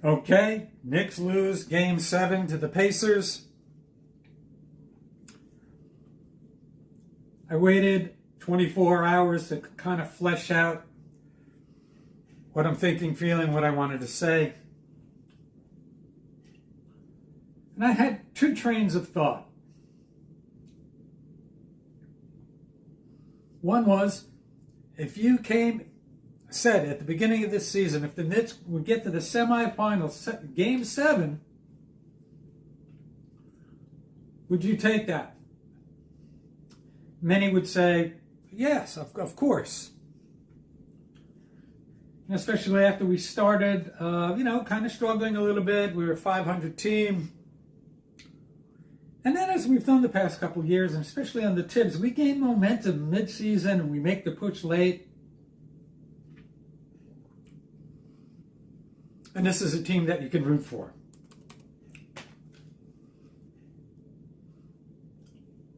Okay, Knicks lose Game 7 to the Pacers. I waited 24 hours to kind of flesh out what I'm thinking, feeling, what I wanted to say. And I had two trains of thought. One was, if you said at the beginning of this season, if the Knicks would get to the semifinals, Game 7, would you take that? Many would say, yes, of course. And especially after we started, kind of struggling a little bit. We were a 500 team. And then as we've done the past couple of years, and especially on the Tibbs, we gain momentum mid-season and we make the push late. And this is a team that you can root for.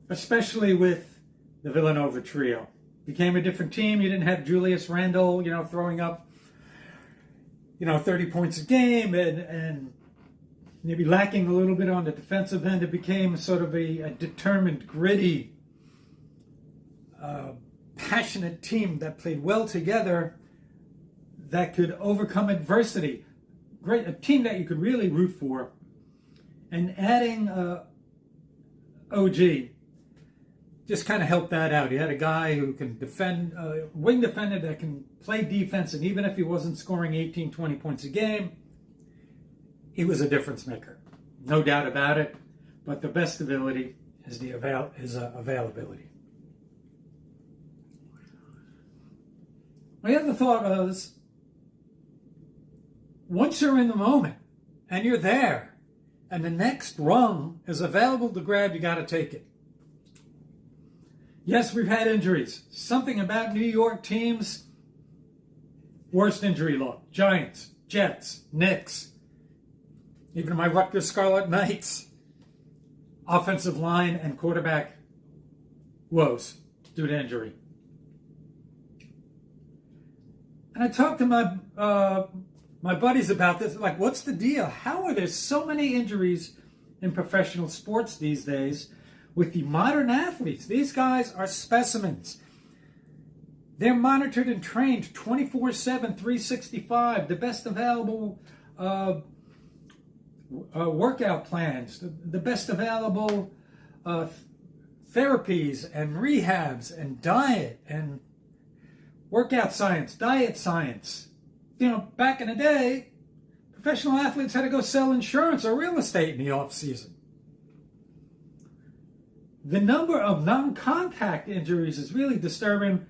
Especially with the Villanova trio. Became a different team. You didn't have Julius Randle, throwing up, 30 points a game and maybe lacking a little bit on the defensive end. It became sort of a determined, gritty, passionate team that played well together, that could overcome adversity. A team that you could really root for. And adding OG just kind of helped that out. He had a guy who can defend, wing defender that can play defense, and even if he wasn't scoring 18, 20 points a game, he was a difference maker. No doubt about it. But the best ability is availability. My other thought was, once you're in the moment and you're there and the next rung is available to grab, you got to take it. Yes, we've had injuries. Something about New York teams, worst injury log. Giants, Jets, Knicks, even my Rutgers Scarlet Knights, offensive line and quarterback woes due to injury. And I talked to my buddies about this, like, what's the deal? How are there so many injuries in professional sports these days with the modern athletes? These guys are specimens. They're monitored and trained 24/7, 365, the best available workout plans, the best available therapies and rehabs and diet and workout science, diet science. Back in the day, professional athletes had to go sell insurance or real estate in the off season. The number of non-contact injuries is really disturbing.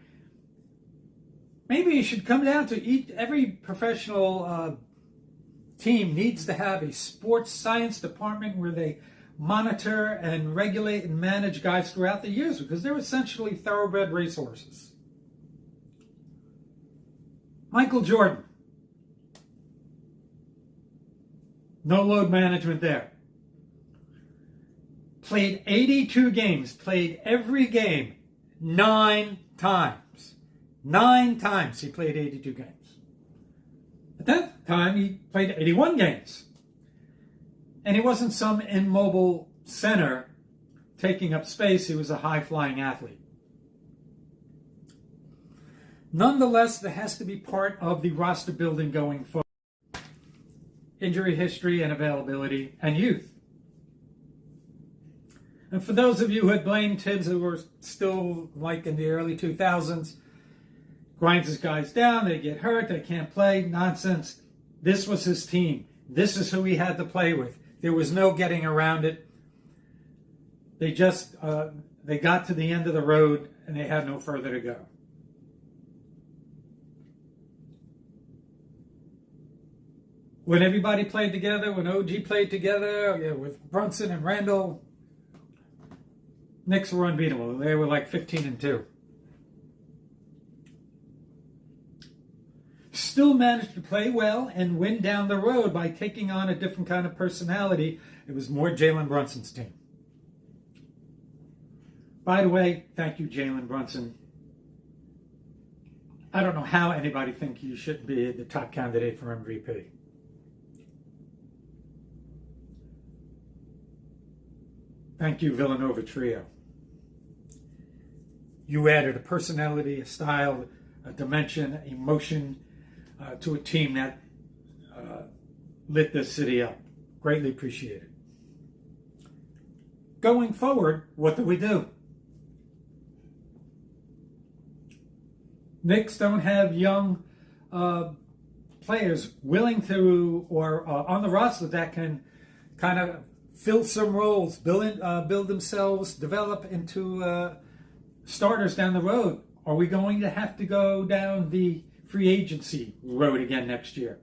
Maybe you should come down to every professional team needs to have a sports science department where they monitor and regulate and manage guys throughout the years, because they're essentially thoroughbred racehorses. Michael Jordan. No load management there. Played 82 games, played every game 9 times. 9 times he played 82 games. At that time, he played 81 games. And he wasn't some immobile center taking up space. He was a high-flying athlete. Nonetheless, there has to be part of the roster building going forward. Injury history and availability and youth. And for those of you who had blamed Tibbs, who were still like in the early 2000s, grinds his guys down, they get hurt, they can't play, nonsense. This was his team. This is who he had to play with. There was no getting around it. They just, they got to the end of the road and they had no further to go. When everybody played together, when OG played together, with Brunson and Randle, Knicks were unbeatable. They were like 15-2. Still managed to play well and win down the road by taking on a different kind of personality. It was more Jalen Brunson's team. By the way, thank you, Jalen Brunson. I don't know how anybody thinks you shouldn't be the top candidate for MVP. Thank you, Villanova Trio. You added a personality, a style, a dimension, emotion to a team that lit this city up. Greatly appreciated. Going forward, what do we do? Knicks don't have young players willing to or on the roster that can kind of fill some roles, build themselves, develop into starters down the road. Are we going to have to go down the free agency road again next year?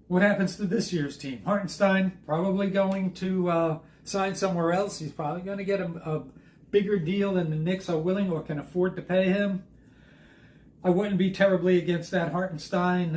What happens to this year's team? Hartenstein probably going to sign somewhere else. He's probably going to get a bigger deal than the Knicks are willing or can afford to pay him. I wouldn't be terribly against that Hartenstein